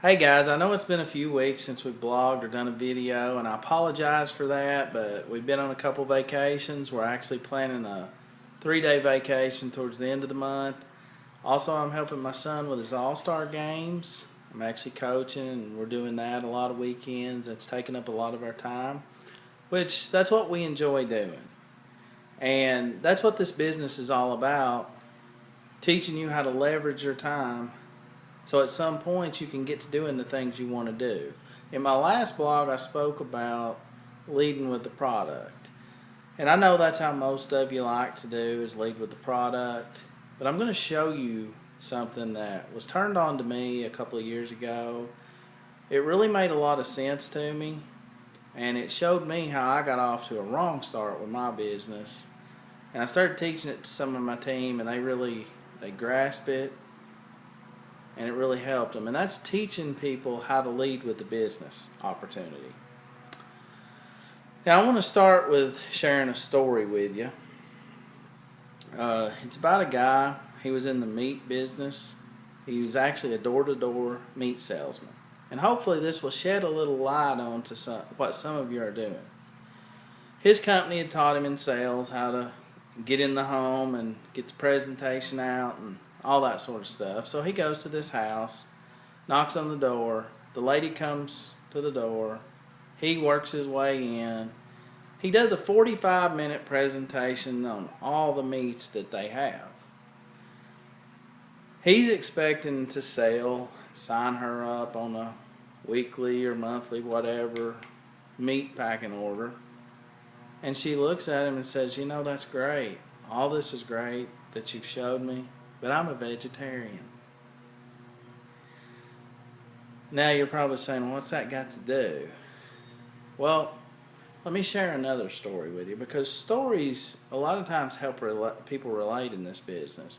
Hey guys, I know it's been a few weeks since we've blogged or done a video, and I apologize for that, but we've been on a couple vacations. We're actually planning a 3-day vacation towards the end of the month. Also, I'm helping my son with his All-Star games. I'm actually coaching, and we're doing that a lot of weekends. It's taking up a lot of our time, which that's what we enjoy doing. And that's what this business is all about, teaching you how to leverage your time so at some point you can get to doing the things you want to do. In my last blog, I spoke about leading with the product. And I know that's how most of you like to do, is lead with the product. But I'm going to show you something that was turned on to me a couple of years ago. It really made a lot of sense to me. And it showed me how I got off to a wrong start with my business. And I started teaching it to some of my team, and they grasp it. And it really helped them. And that's teaching people how to lead with the business opportunity. Now I want to start with sharing a story with you. It's about a guy. He was in the meat business. He was actually a door-to-door meat salesman. And hopefully this will shed a little light on to what some of you are doing. His company had taught him in sales how to get in the home and get the presentation out and all that sort of stuff. So he goes to this house, knocks on the door, the lady comes to the door, he works his way in. He does a 45-minute presentation on all the meats that they have. He's expecting to sign her up on a weekly or monthly, whatever, meat packing order. And she looks at him and says, "You know, that's great. All this is great that you've showed me, but I'm a vegetarian." Now you're probably saying, what's that got to do? Well, let me share another story with you, because stories a lot of times help people relate in this business.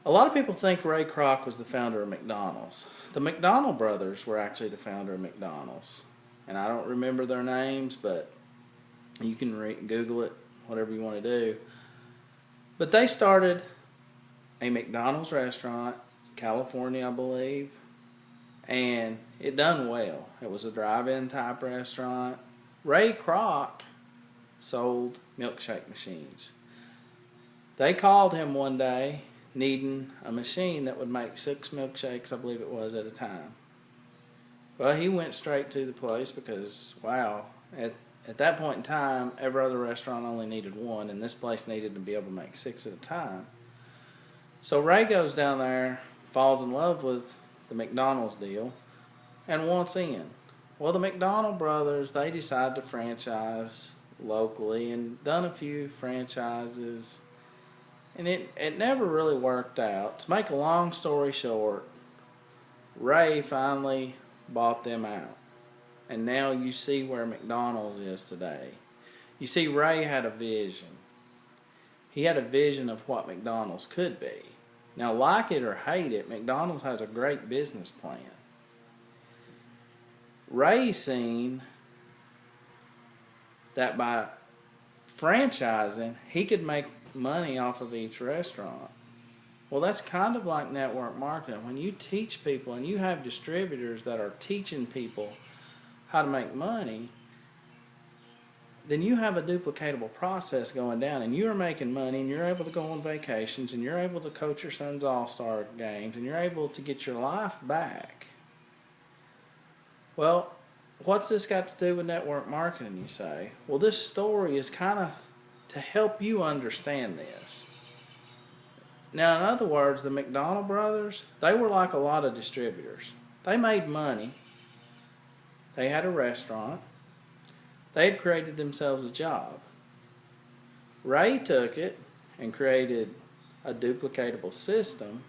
A lot of people think Ray Kroc was the founder of McDonald's. The McDonald brothers were actually the founder of McDonald's. And I don't remember their names, but you can Google it, whatever you want to do. But they started a McDonald's restaurant, California, I believe, and it done well. It was a drive-in type restaurant. Ray Kroc sold milkshake machines. They called him one day needing a machine that would make 6 milkshakes, I believe it was, at a time. Well, he went straight to the place because, wow, at that point in time, every other restaurant only needed 1, and this place needed to be able to make 6 at a time. So Ray goes down there, falls in love with the McDonald's deal, and wants in. Well, the McDonald brothers, they decide to franchise locally and done a few franchises, and it never really worked out. To make a long story short, Ray finally bought them out. And now you see where McDonald's is today. You see, Ray had a vision. He had a vision of what McDonald's could be. Now, like it or hate it, McDonald's has a great business plan. Ray seen that by franchising, he could make money off of each restaurant. Well, that's kind of like network marketing. When you teach people and you have distributors that are teaching people how to make money, then you have a duplicatable process going down, and you're making money, and you're able to go on vacations, and you're able to coach your son's all-star games, and you're able to get your life back. Well, what's this got to do with network marketing, you say? Well, this story is kind of to help you understand this. Now, in other words, the McDonald brothers, they were like a lot of distributors. They made money. They had a restaurant. They had created themselves a job. Ray took it and created a duplicatable system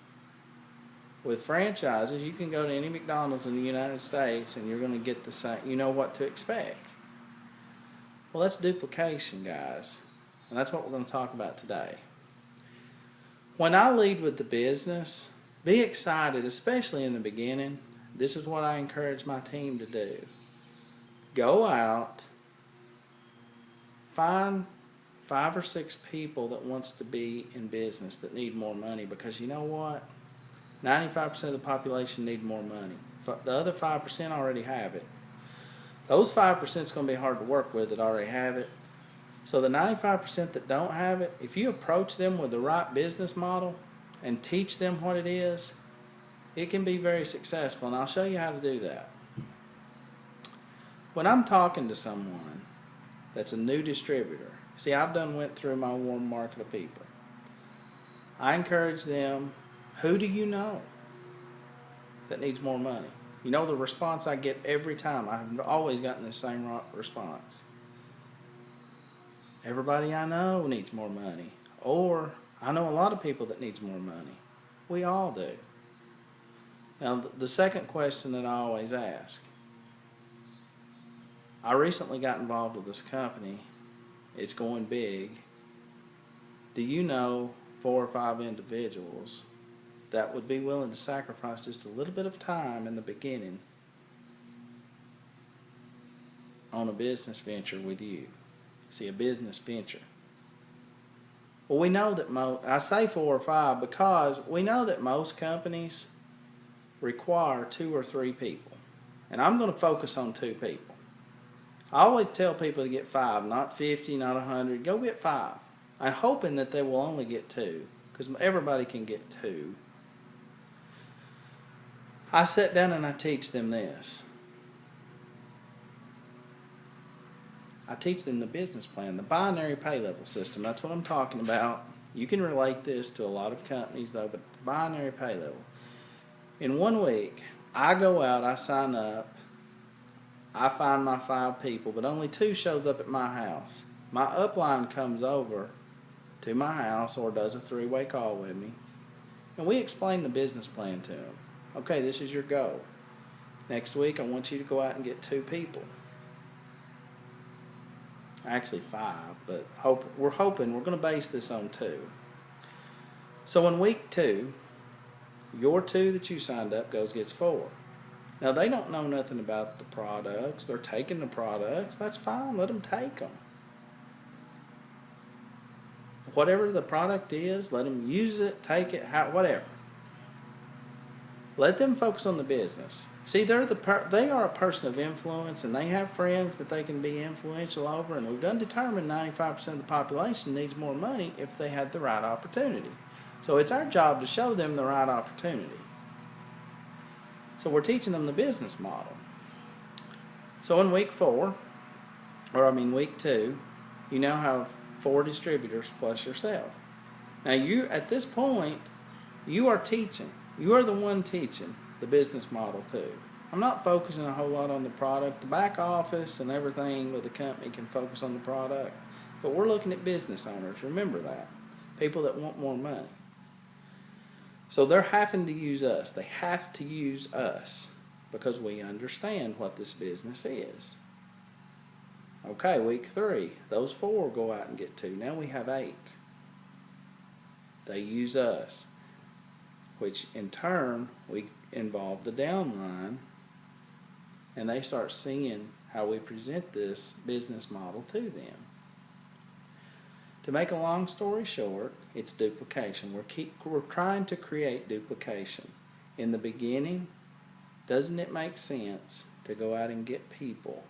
with franchises. You can go to any McDonald's in the United States and you're going to get the same, you know what to expect. Well, that's duplication, guys. And that's what we're going to talk about today. When I lead with the business, be excited, especially in the beginning. This is what I encourage my team to do. Go out, find 5 or 6 people that wants to be in business that need more money, because you know what? 95% of the population need more money. The other 5% already have it. Those 5% is going to be hard to work with that already have it. So the 95% that don't have it, if you approach them with the right business model and teach them what it is, it can be very successful. And I'll show you how to do that. When I'm talking to someone that's a new distributor, see, I've went through my warm market of people. I encourage them, who do you know that needs more money? You know the response I get every time. I've always gotten the same response. Everybody I know needs more money. Or, I know a lot of people that needs more money. We all do. Now, the second question that I always ask, I recently got involved with this company. It's going big. Do you know 4 or 5 individuals that would be willing to sacrifice just a little bit of time in the beginning on a business venture with you? See, a business venture. Well, we know that I say 4 or 5 because we know that most companies require 2 or 3 people. And I'm going to focus on 2 people. I always tell people to get 5, not 50, not 100. Go get 5. I'm hoping that they will only get 2 because everybody can get 2. I sit down and I teach them this. I teach them the business plan, the binary pay level system. That's what I'm talking about. You can relate this to a lot of companies though, but binary pay level. In 1 week, I go out, I sign up, I find my 5 people, but only 2 shows up at my house. My upline comes over to my house or does a 3-way call with me, and we explain the business plan to them. Okay, this is your goal. Next week, I want you to go out and get 2 people. Actually 5, but we're hoping we're going to base this on 2. So in week 2, your 2 that you signed up gets 4. Now they don't know nothing about the products. They're taking the products. That's fine. Let them take them. Whatever the product is, let them use it, take it, whatever. Let them focus on the business. See, they are a person of influence, and they have friends that they can be influential over, and we've determined 95% of the population needs more money if they had the right opportunity. So it's our job to show them the right opportunity. So we're teaching them the business model. So in week 2, you now have 4 distributors plus yourself. Now at this point, you are teaching. You are the one teaching the business model too. I'm not focusing a whole lot on the product. The back office and everything with the company can focus on the product. But we're looking at business owners. Remember that. People that want more money. So they're having to use us. They have to use us because we understand what this business is. Okay, week 3. Those 4 go out and get 2. Now we have 8. They use us, which in turn we involve the downline, and they start seeing how we present this business model to them. To make a long story short, it's duplication. We're trying to create duplication. In the beginning, doesn't it make sense to go out and get people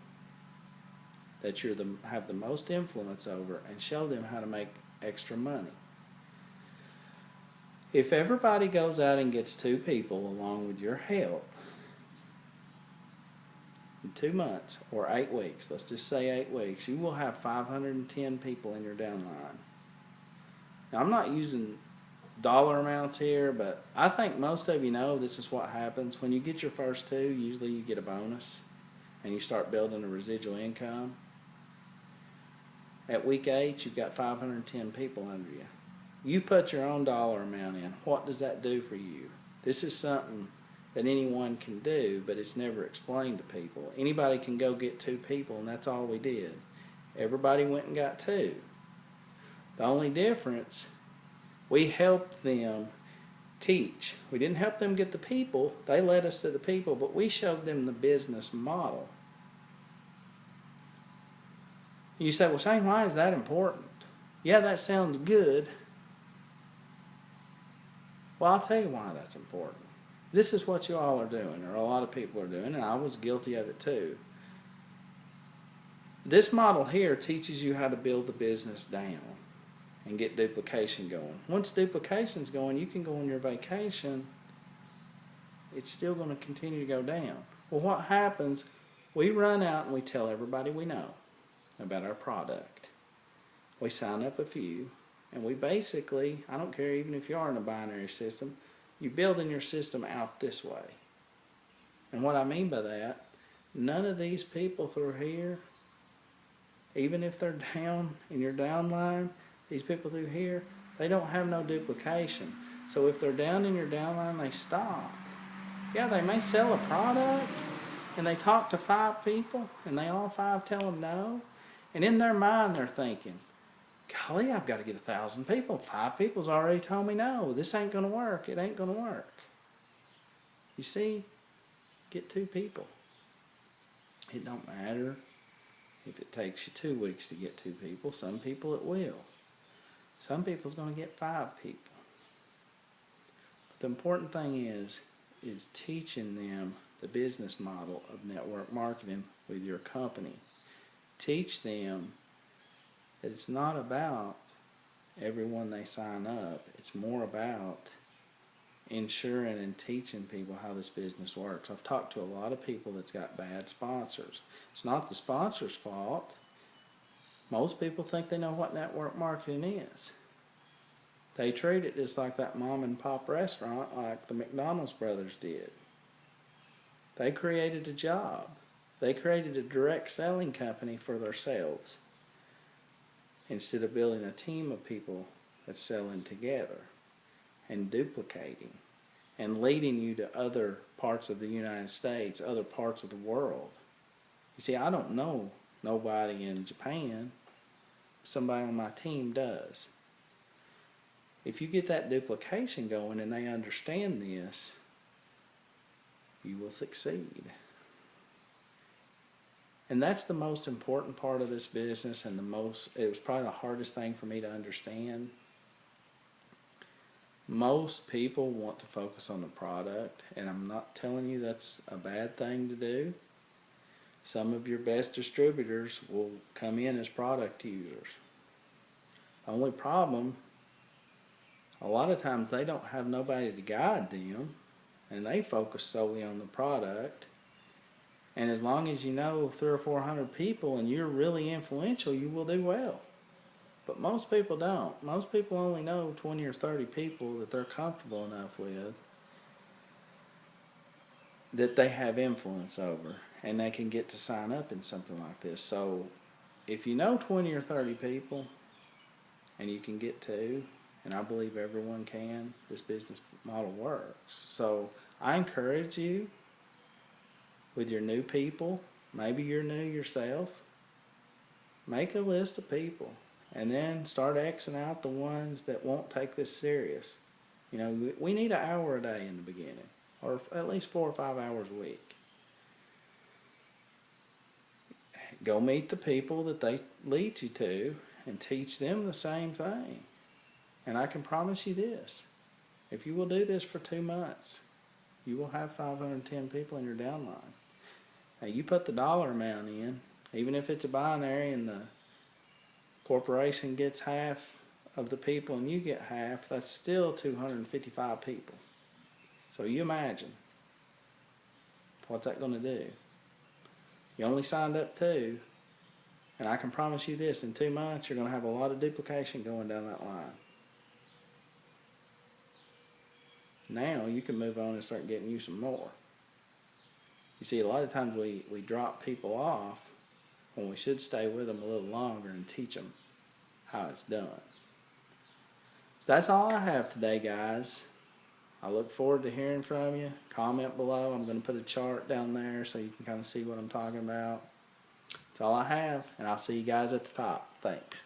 that have the most influence over and show them how to make extra money? If everybody goes out and gets 2 people along with your help in 2 months or 8 weeks, let's just say 8 weeks, you will have 510 people in your downline. Now, I'm not using dollar amounts here, but I think most of you know this is what happens. When you get your first 2, usually you get a bonus and you start building a residual income. At week 8, you've got 510 people under you. You put your own dollar amount in. What does that do for you? This is something that anyone can do, but it's never explained to people. Anybody can go get 2 people, and that's all we did. Everybody went and got 2. The only difference, we helped them teach. We didn't help them get the people. They led us to the people, but we showed them the business model. You say, well, Shane, why is that important? Yeah, that sounds good. Well, I'll tell you why that's important. This is what you all are doing, or a lot of people are doing, and I was guilty of it too. This model here teaches you how to build the business down and get duplication going. Once duplication's going, you can go on your vacation. It's still going to continue to go down. Well, what happens? We run out and we tell everybody we know about our product. We sign up a few, and we basically, I don't care even if you are in a binary system, you're building your system out this way. And what I mean by that, none of these people through here, even if they're down in your downline, these people through here, they don't have no duplication. So if they're down in your downline, they stop. Yeah, they may sell a product, and they talk to 5 people, and they all 5 tell them no. And in their mind, they're thinking, golly, I've got to get 1,000 people. 5 people's already told me no. This ain't going to work. It ain't going to work. You see, get 2 people. It don't matter if it takes you 2 weeks to get 2 people. Some people it will. Some people's going to get 5 people. But the important thing is teaching them the business model of network marketing with your company. Teach them that it's not about everyone they sign up. It's more about ensuring and teaching people how this business works. I've talked to a lot of people that's got bad sponsors. It's not the sponsor's fault. Most people think they know what network marketing is. They treat it just like that mom and pop restaurant like the McDonald's brothers did. They created a job. They created a direct selling company for themselves instead of building a team of people that's selling together and duplicating and leading you to other parts of the United States, other parts of the world. You see, I don't know nobody in Japan. Somebody on my team does. If you get that duplication going and they understand this, you will succeed. And that's the most important part of this business, and it was probably the hardest thing for me to understand. Most people want to focus on the product, and I'm not telling you that's a bad thing to do. Some of your best distributors will come in as product users. The only problem, a lot of times they don't have nobody to guide them, and they focus solely on the product. And as long as you know 300 or 400 people and you're really influential, you will do well. But most people don't. Most people only know 20 or 30 people that they're comfortable enough with that they have influence over, and they can get to sign up in something like this. So if you know 20 or 30 people and you can get 2, and I believe everyone can, this business model works. So I encourage you, with your new people, maybe you're new yourself, make a list of people and then start Xing out the ones that won't take this serious. You know, we need an hour a day in the beginning, or at least 4 or 5 hours a week. Go meet the people that they lead you to and teach them the same thing. And I can promise you this, if you will do this for 2 months, you will have 510 people in your downline. Now you put the dollar amount in, even if it's a binary and the corporation gets half of the people and you get half, that's still 255 people. So you imagine, what's that going to do? You only signed up 2, and I can promise you this, in 2 months you're going to have a lot of duplication going down that line. Now you can move on and start getting you some more. You see, a lot of times we drop people off when we should stay with them a little longer and teach them how it's done. So that's all I have today, guys. I look forward to hearing from you. Comment below. I'm going to put a chart down there so you can kind of see what I'm talking about. That's all I have, and I'll see you guys at the top. Thanks.